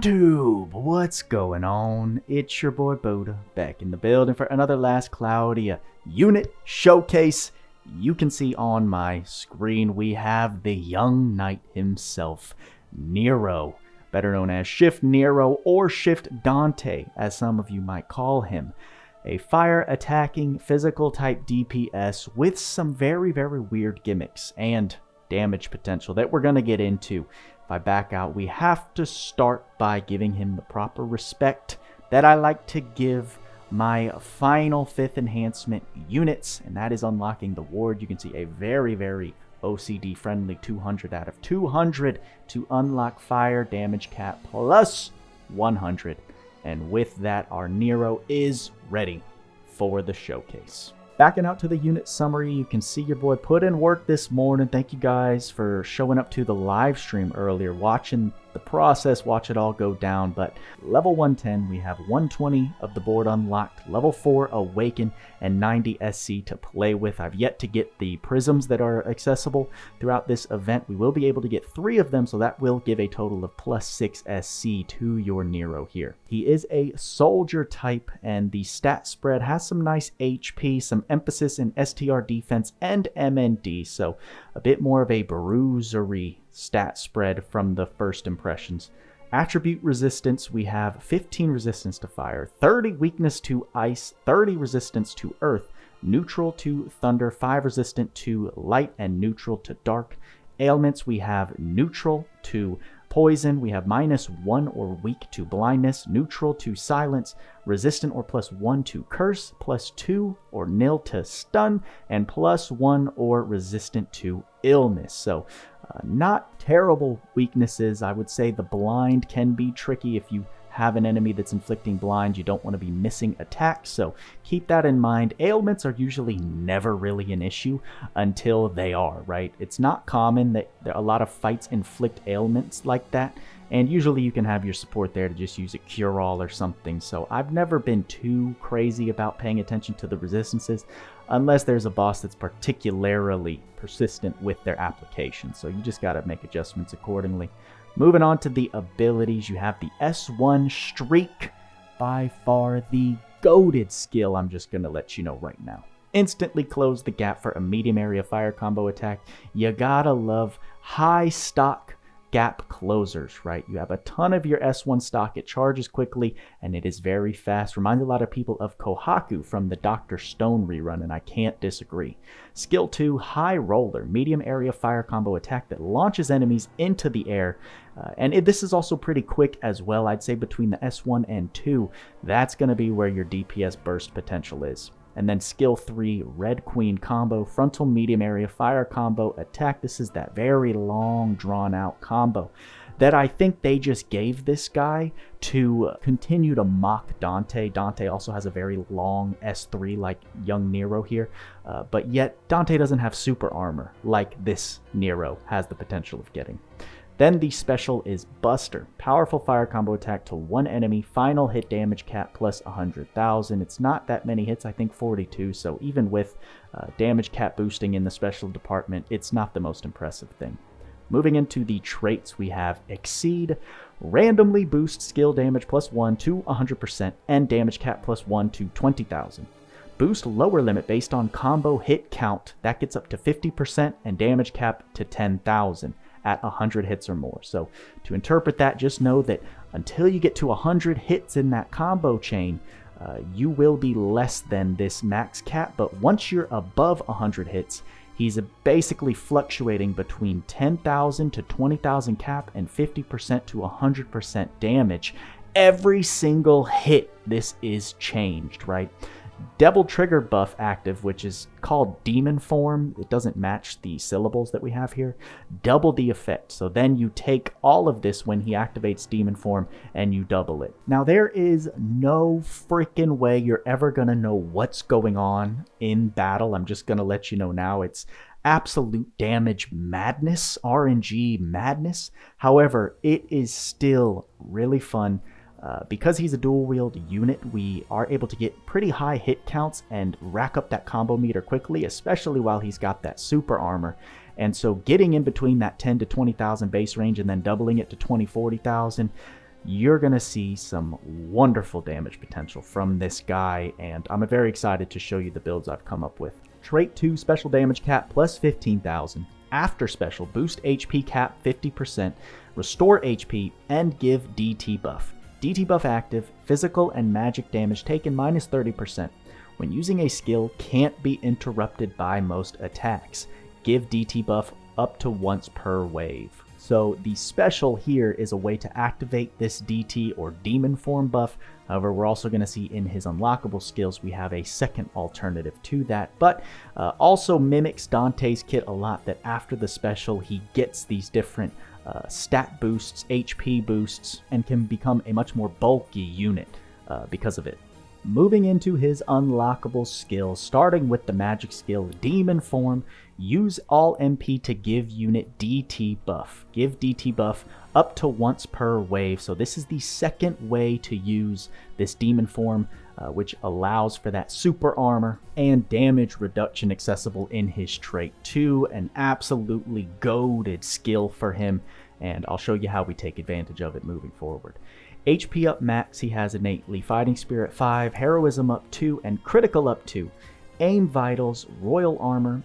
YouTube, what's going on? It's your boy Buddha, back in the building for another Last Cloudia unit showcase. You can see on my screen we have the young knight himself, Nero, better known as Shift Nero or Shift Dante, as some of you might call him. A fire attacking physical type DPS with some very weird gimmicks and damage potential that we're going to get into. If I back out, we have to start by giving him the proper respect that I like to give my final 5th enhancement units, and that is unlocking the ward. You can see a very OCD friendly 200 out of 200 to unlock fire damage cap plus 100. And with that, our Nero is ready for the showcase. Backing out to the unit summary, you can see your boy put in work this morning. Thank you guys for showing up to the live stream earlier, watching the process, watch it all go down. But level 110, we have 120 of the board unlocked, level 4 awaken, and 90 SC to play with. I've yet to get the prisms that are accessible throughout this event. We will be able to get 3 of them, so that will give a total of plus 6 SC to your Nero here. He is a soldier type, and the stat spread has some nice HP, some emphasis in STR defense and MND, so a bit more of a bruisery stat spread from the first impressions. Attribute resistance, we have 15 resistance to fire, 30 weakness to ice, 30 resistance to earth, neutral to thunder, 5 resistant to light, and neutral to dark. Ailments, we have neutral to poison, we have -1 or weak to blindness, neutral to silence, resistant or +1 to curse, +2 or nil to stun, and +1 or resistant to illness. So not terrible weaknesses. I would say the blind can be tricky if you have an enemy that's inflicting blind. You don't want to be missing attacks, so keep that in mind. Ailments are usually never really an issue until they are, right? It's not common that a lot of fights inflict ailments like that, and usually you can have your support there to just use a cure-all or something. So I've never been too crazy about paying attention to the resistances unless there's a boss that's particularly persistent with their application. So you just got to make adjustments accordingly. Moving on to the abilities, you have the S1 Streak, by far the goated skill. I'm just going to let you know right now. Instantly close the gap for a medium area fire combo attack. You gotta love high stock gap closers, right? You have a ton of your S1 stock, it charges quickly, and it is very fast. Reminds a lot of people of Kohaku from the Dr. Stone rerun, and I can't disagree. Skill 2, High Roller, medium area fire combo attack that launches enemies into the air. This is also pretty quick as well. I'd say between the S1 and 2, that's going to be where your DPS burst potential is. And then skill 3, Red Queen combo, frontal medium area fire combo attack. This is that very long drawn out combo that I think they just gave this guy to continue to mock Dante. Dante also has a very long S3 like young Nero here, but yet Dante doesn't have super armor like this Nero has the potential of getting. Then the special is Buster. Powerful fire combo attack to one enemy. Final hit damage cap plus 100,000. It's not that many hits, I think 42. So even with damage cap boosting in the special department, it's not the most impressive thing. Moving into the traits, we have Exceed. Randomly boost skill damage plus 1 to 100% and damage cap plus 1 to 20,000. Boost lower limit based on combo hit count. That gets up to 50% and damage cap to 10,000. At 100 hits or more. So to interpret that, just know that until you get to 100 hits in that combo chain, you will be less than this max cap. But once you're above 100 hits, he's basically fluctuating between 10,000 to 20,000 cap and 50% to 100% damage. Every single hit, this is changed, right? Devil Trigger buff active, which is called Demon Form. It doesn't match the syllables that we have here. Double the effect. So then you take all of this when he activates Demon Form and you double it. Now there is no freaking way you're ever going to know what's going on in battle. I'm just going to let you know now. It's absolute damage madness, RNG madness. However, it is still really fun. Because he's a dual-wield unit, we are able to get pretty high hit counts and rack up that combo meter quickly, especially while he's got that super armor. And so getting in between that 10 to 20,000 base range and then doubling it to 20, 40,000, you're going to see some wonderful damage potential from this guy, and I'm very excited to show you the builds I've come up with. Trait 2 special damage cap plus 15,000. After special, boost HP cap 50%, restore HP, and give DT buff. DT buff active, physical and magic damage taken minus 30%. When using a skill, can't be interrupted by most attacks. Give DT buff up to once per wave. So the special here is a way to activate this DT or demon form buff. However, we're also going to see in his unlockable skills we have a second alternative to that, but also mimics Dante's kit a lot, that after the special he gets these different stat boosts, HP boosts, and can become a much more bulky unit because of it. Moving into his unlockable skills, starting with the magic skill Demon Form, use all MP to give unit DT buff. Give DT buff up to once per wave. So this is the second way to use this Demon Form, which allows for that super armor and damage reduction accessible in his trait 2. An absolutely goated skill for him, and I'll show you how we take advantage of it moving forward. HP up max, he has innately Fighting Spirit 5, Heroism up 2, and Critical up 2. Aim Vitals, Royal Armor,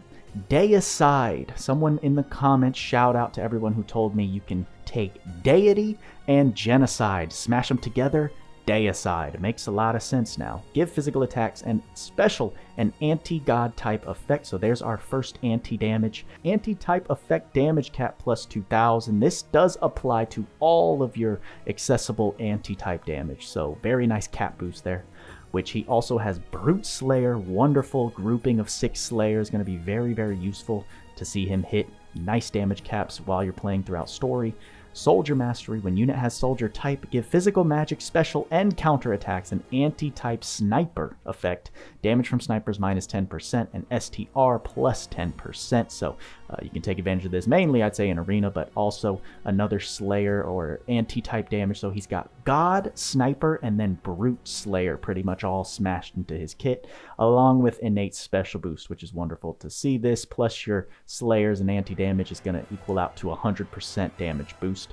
Deicide. Someone in the comments, shout out to everyone who told me you can take Deity and Genocide, smash them together, Deicide. Makes a lot of sense now. Give physical attacks and special and anti-god type effect. So there's our first anti-damage. Anti-type effect damage cap plus 2,000. This does apply to all of your accessible anti-type damage. So very nice cap boost there. Which he also has Brute Slayer, wonderful grouping of 6 Slayers. Going to be very, very useful to see him hit nice damage caps while you're playing throughout story. Soldier Mastery, when unit has soldier type, give physical, magic, special, and counter attacks an anti-type sniper effect. Damage from snipers minus 10% and STR plus 10%. So you can take advantage of this mainly, I'd say, in arena, but also another Slayer or anti-type damage. So he's got God, Sniper, and then Brute Slayer pretty much all smashed into his kit, along with innate special boost, which is wonderful to see. This plus your Slayers and anti-damage is going to equal out to 100% damage boost.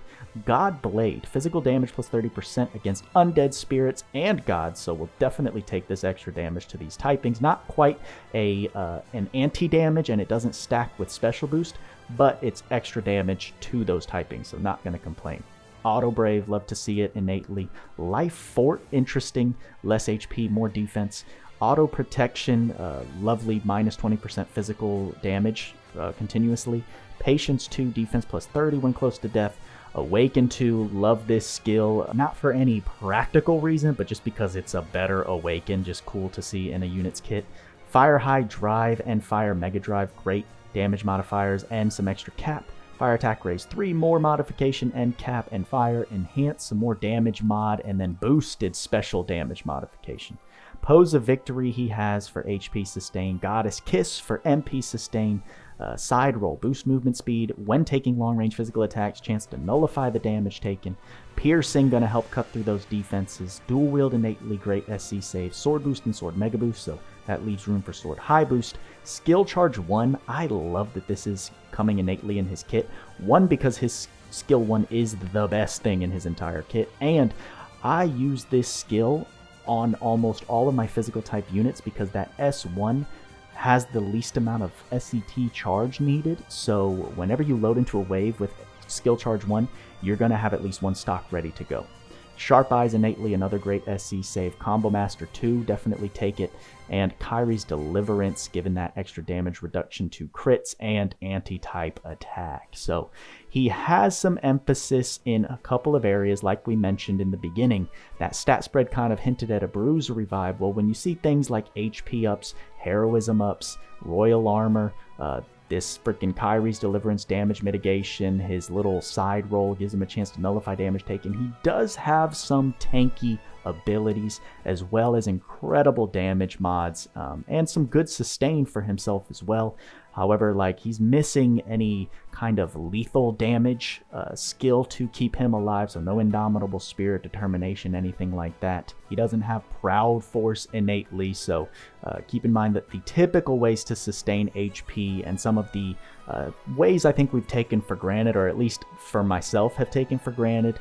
God Blade, physical damage plus 30% against undead spirits and gods, so we'll definitely take this extra damage to these typings. Not quite an anti-damage, and it doesn't stack with special boost, but it's extra damage to those typings, so not going to complain. Auto Brave, love to see it innately. Life Fort, interesting, less HP, more defense. Auto Protection, lovely, minus 20% physical damage continuously. Patience 2, defense plus 30 when close to death. Awaken 2, love this skill, not for any practical reason, but just because it's a better Awaken, just cool to see in a unit's kit. Fire High Drive and Fire Mega Drive, great damage modifiers and some extra cap. Fire Attack raise 3, more modification and cap, and Fire Enhance, some more damage mod, and then boosted special damage modification. Pose of Victory he has for HP sustain, Goddess Kiss for MP sustain, Side Roll, boost movement speed when taking long range physical attacks, chance to nullify the damage taken. Piercing, gonna help cut through those defenses. Dual wield, innately great SC save. Sword boost and sword mega boost, so that leaves room for sword high boost. Skill charge 1, I love that this is coming innately in his kit. 1, because his skill 1 is the best thing in his entire kit, and I use this skill on almost all of my physical type units because that S1 has the least amount of SCT charge needed, so whenever you load into a wave with skill charge 1, you're going to have at least 1 stock ready to go. Sharp Eyes, innately another great SC save. Combo Master 2, definitely take it. And Kyrie's Deliverance, given that extra damage reduction to crits and anti-type attack. So he has some emphasis in a couple of areas, like we mentioned in the beginning. That stat spread kind of hinted at a Bruiser Revive. Well, when you see things like HP ups, Heroism ups, Royal Armor, this freaking Kyrie's Deliverance damage mitigation, his little side roll gives him a chance to nullify damage taken. He does have some tanky abilities as well as incredible damage mods and some good sustain for himself as well. However, like, he's missing any kind of lethal damage skill to keep him alive, so no Indomitable Spirit, Determination, anything like that. He doesn't have Proud Force innately, so keep in mind that the typical ways to sustain HP and some of the Ways I think we've taken for granted, or at least for myself have taken for granted,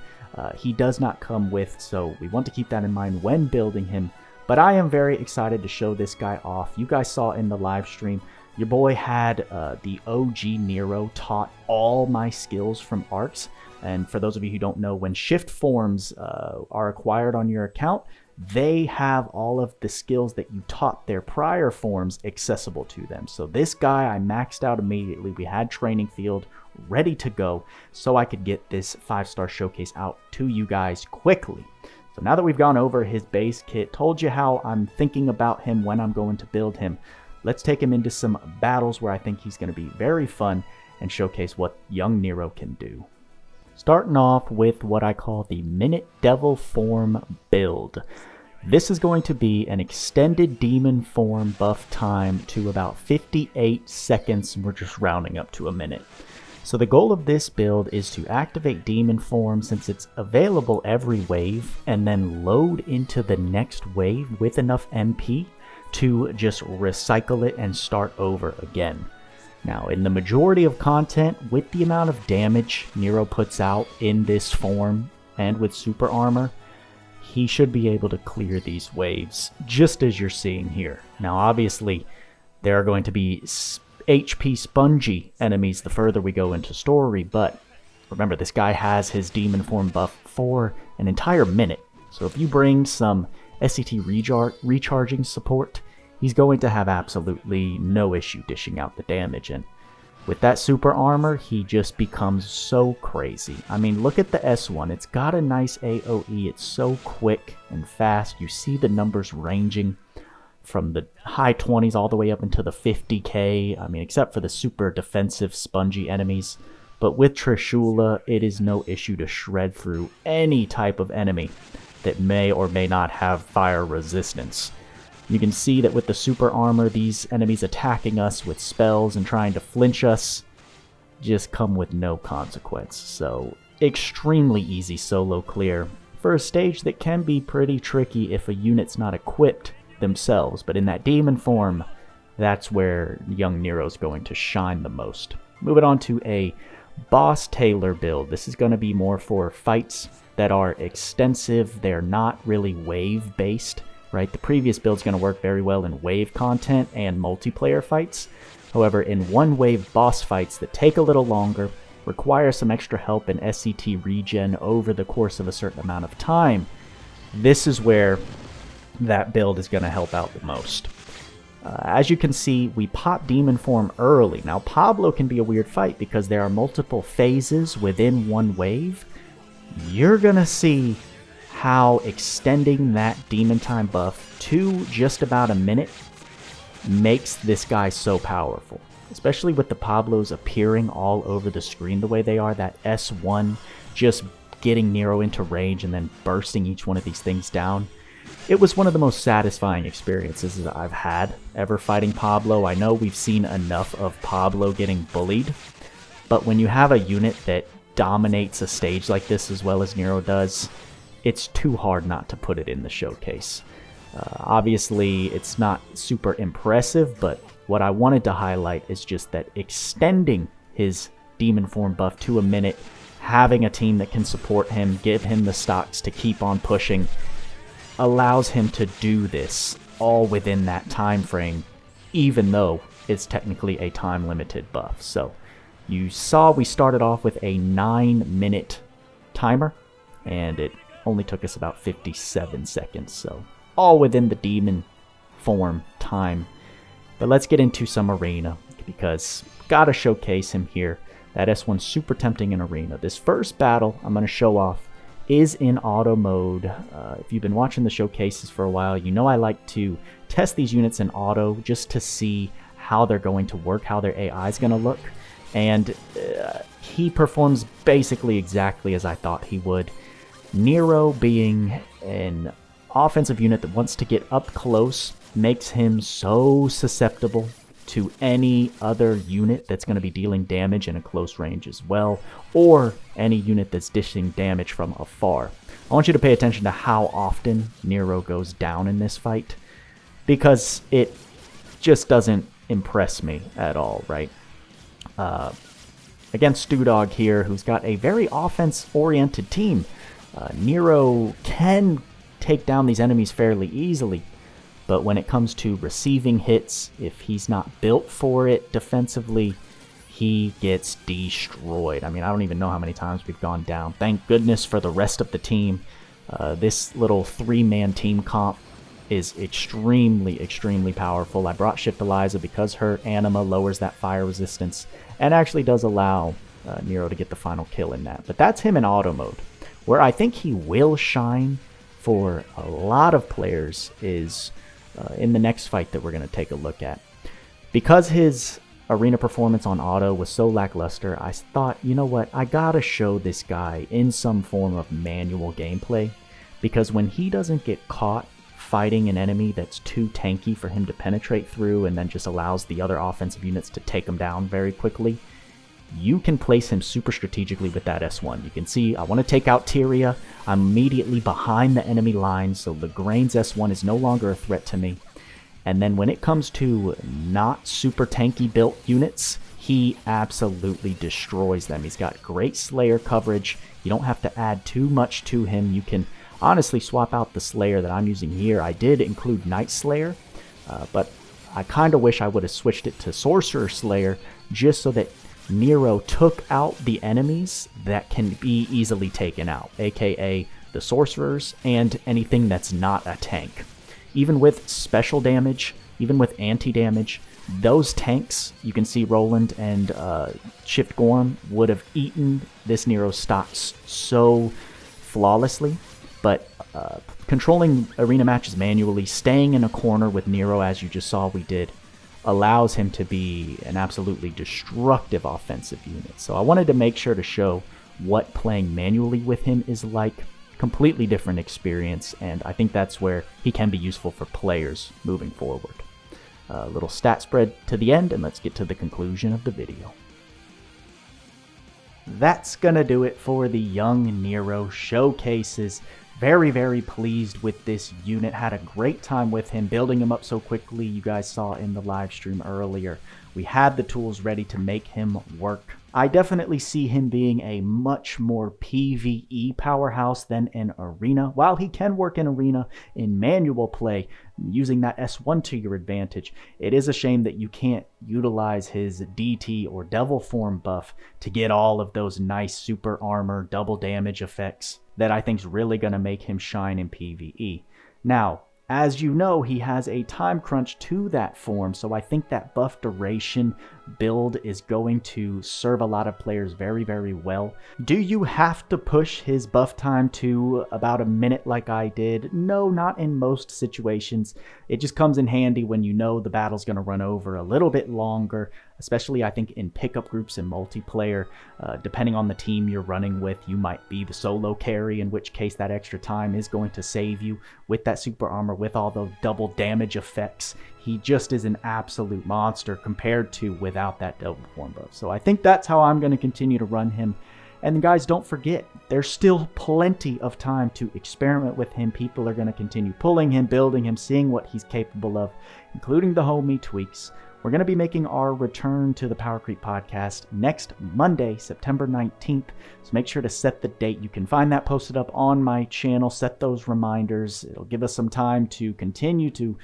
he does not come with, so we want to keep that in mind when building him. But I am very excited to show this guy off. You guys saw in the live stream, your boy had the OG Nero taught all my skills from arcs. And for those of you who don't know, when shift forms are acquired on your account, they have all of the skills that you taught their prior forms accessible to them. So this guy I maxed out immediately. We had training field ready to go so I could get this 5-star showcase out to you guys quickly. So now that we've gone over his base kit, told you how I'm thinking about him when I'm going to build him, let's take him into some battles where I think he's going to be very fun and showcase what young Nero can do. Starting off with what I call the Minute Devil form build. This is going to be an extended demon form buff time to about 58 seconds. We're just rounding up to a minute. So the goal of this build is to activate demon form since it's available every wave, and then load into the next wave with enough MP to just recycle it and start over again. Now, in the majority of content, with the amount of damage Nero puts out in this form and with super armor, he should be able to clear these waves, just as you're seeing here. Now, obviously, there are going to be HP spongy enemies the further we go into story, but remember, this guy has his demon form buff for an entire minute. So if you bring some SCT recharging support, he's going to have absolutely no issue dishing out the damage. And with that super armor, he just becomes so crazy. I mean, look at the S1. It's got a nice AoE. It's so quick and fast. You see the numbers ranging from the high 20s all the way up into the 50k. I mean, except for the super defensive spongy enemies. But with Trishula, it is no issue to shred through any type of enemy that may or may not have fire resistance. You can see that with the super armor, these enemies attacking us with spells and trying to flinch us just come with no consequence. So extremely easy solo clear for a stage that can be pretty tricky if a unit's not equipped themselves. But in that demon form, that's where young Nero's going to shine the most. Moving on to a Boss Taylor build. This is going to be more for fights that are extensive. They're not really wave based. Right, the previous build's going to work very well in wave content and multiplayer fights. However, in one-wave boss fights that take a little longer, require some extra help in SCT regen over the course of a certain amount of time, this is where that build is going to help out the most. As you can see, we pop demon form early. Now, Pablo can be a weird fight because there are multiple phases within one wave. You're going to see how extending that demon time buff to just about a minute makes this guy so powerful. Especially with the Pablos appearing all over the screen the way they are, that S1 just getting Nero into range and then bursting each one of these things down. It was one of the most satisfying experiences that I've had ever fighting Pablo. I know we've seen enough of Pablo getting bullied, but when you have a unit that dominates a stage like this as well as Nero does, it's too hard not to put it in the showcase. Obviously, it's not super impressive, but what I wanted to highlight is just that extending his demon form buff to a minute, having a team that can support him, give him the stocks to keep on pushing, allows him to do this all within that time frame, even though it's technically a time-limited buff. So you saw we started off with a 9-minute timer, and it only took us about 57 seconds, so all within the demon form time. But let's get into some arena, because gotta showcase him here. That S1's super tempting in arena. This first battle I'm going to show off is in auto mode. If you've been watching the showcases for a while, you know I like to test these units in auto just to see how they're going to work, how their AI is going to look. And he performs basically exactly as I thought he would. Nero, being an offensive unit that wants to get up close, makes him so susceptible to any other unit that's going to be dealing damage in a close range as well, or any unit that's dishing damage from afar. I want you to pay attention to how often Nero goes down in this fight, because it just doesn't impress me at all, right? against Stewdog here, who's got a very offense-oriented team. Nero can take down these enemies fairly easily, but when it comes to receiving hits, if he's not built for it defensively, he gets destroyed. I mean, I don't even know how many times we've gone down. Thank goodness for the rest of the team. This little 3-man team comp is extremely, extremely powerful. I brought Shift Eliza because her anima lowers that fire resistance and actually does allow Nero to get the final kill in that. But that's him in auto mode. Where I think he will shine for a lot of players is in the next fight that we're going to take a look at. Because his arena performance on auto was so lackluster, I thought, you know what, I gotta show this guy in some form of manual gameplay, because when he doesn't get caught fighting an enemy that's too tanky for him to penetrate through and then just allows the other offensive units to take him down very quickly, you can place him super strategically with that S1. You can see I want to take out Tyria. I'm immediately behind the enemy line, so Lagrange's S1 is no longer a threat to me. And then when it comes to not super tanky built units, he absolutely destroys them. He's got great Slayer coverage. You don't have to add too much to him. You can honestly swap out the Slayer that I'm using here. I did include Night Slayer, but I kind of wish I would have switched it to Sorcerer Slayer just so that Nero took out the enemies that can be easily taken out, aka the Sorcerers and anything that's not a tank. Even with special damage, even with anti-damage, those tanks, you can see Roland and Shift Gorm would have eaten this Nero stocks so flawlessly. But controlling arena matches manually, staying in a corner with Nero, as you just saw we did, allows him to be an absolutely destructive offensive unit. So I wanted to make sure to show what playing manually with him is like. Completely different experience, and I think that's where he can be useful for players moving forward. A little stat spread to the end, and let's get to the conclusion of the video. That's gonna do it for the young Nero showcases. Very, very pleased with this unit. Had a great time with him, building him up so quickly. You guys saw in the live stream earlier. We had the tools ready to make him work. I definitely see him being a much more PvE powerhouse than in Arena. While he can work in Arena in manual play, using that S1 to your advantage, it is a shame that you can't utilize his DT or Devil Form buff to get all of those nice super armor, double damage effects that I think is really going to make him shine in PvE. Now, as you know, he has a time crunch to that form, so I think that buff duration build is going to serve a lot of players very, very well. Do you have to push his buff time to about a minute like I did? No, not in most situations. It just comes in handy when you know the battle's going to run over a little bit longer, especially I think in pickup groups and multiplayer. Depending on the team you're running with, you might be the solo carry, in which case that extra time is going to save you with that super armor, with all those double damage effects. He just is an absolute monster compared to without that double form buff. So I think that's how I'm going to continue to run him. And guys, don't forget, there's still plenty of time to experiment with him. People are going to continue pulling him, building him, seeing what he's capable of, including the homie tweaks. We're going to be making our return to the Power Creep podcast next Monday, September 19th. So make sure to set the date. You can find that posted up on my channel. Set those reminders. It'll give us some time to continue to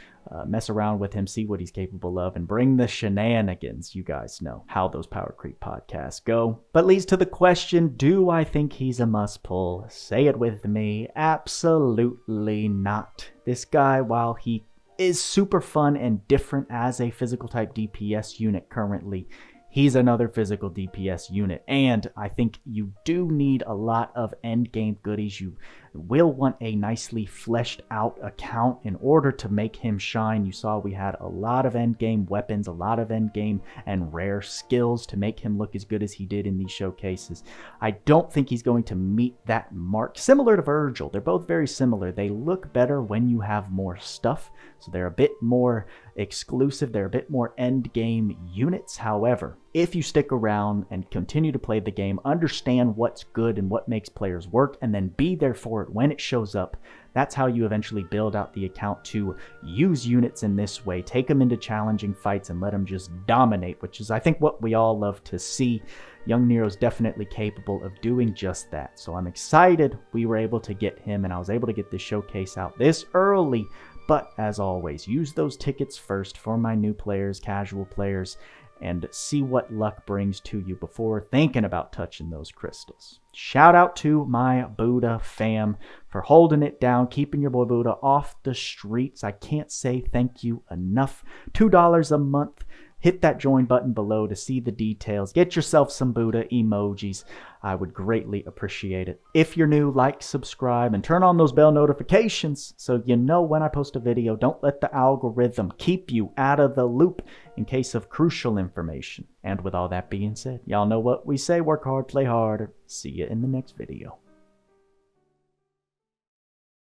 mess around with him, see what he's capable of, and bring the shenanigans. You guys know how those Power Creep podcasts go. But leads to the question, do I think he's a must pull? Say it with me. Absolutely not. This guy, while he is super fun and different as a physical type DPS unit currently, he's another physical DPS unit, and I think you do need a lot of end game goodies. You will want a nicely fleshed out account in order to make him shine. You saw we had a lot of end game weapons, a lot of end game and rare skills to make him look as good as he did in these showcases. I don't think he's going to meet that mark. Similar to Virgil, they're both very similar. They look better when you have more stuff, so they're a bit more exclusive. They're a bit more end game units. However, If you stick around and continue to play the game, understand what's good and what makes players work, and then be there for it when it shows up, that's how you eventually build out the account to use units in this way, take them into challenging fights and let them just dominate, which is I think what we all love to see. Young Nero's definitely capable of doing just that. So I'm excited we were able to get him, and I was able to get this showcase out this early. But as always, use those tickets first for my new players, casual players, and see what luck brings to you before thinking about touching those crystals. Shout out to my Buddha fam for holding it down, keeping your boy Buddha off the streets. I can't say thank you enough. $2 a month. Hit that join button below to see the details. Get yourself some Buddha emojis. I would greatly appreciate it. If you're new, like, subscribe, and turn on those bell notifications so you know when I post a video. Don't let the algorithm keep you out of the loop in case of crucial information. And with all that being said, y'all know what we say. Work hard, play harder. See you in the next video.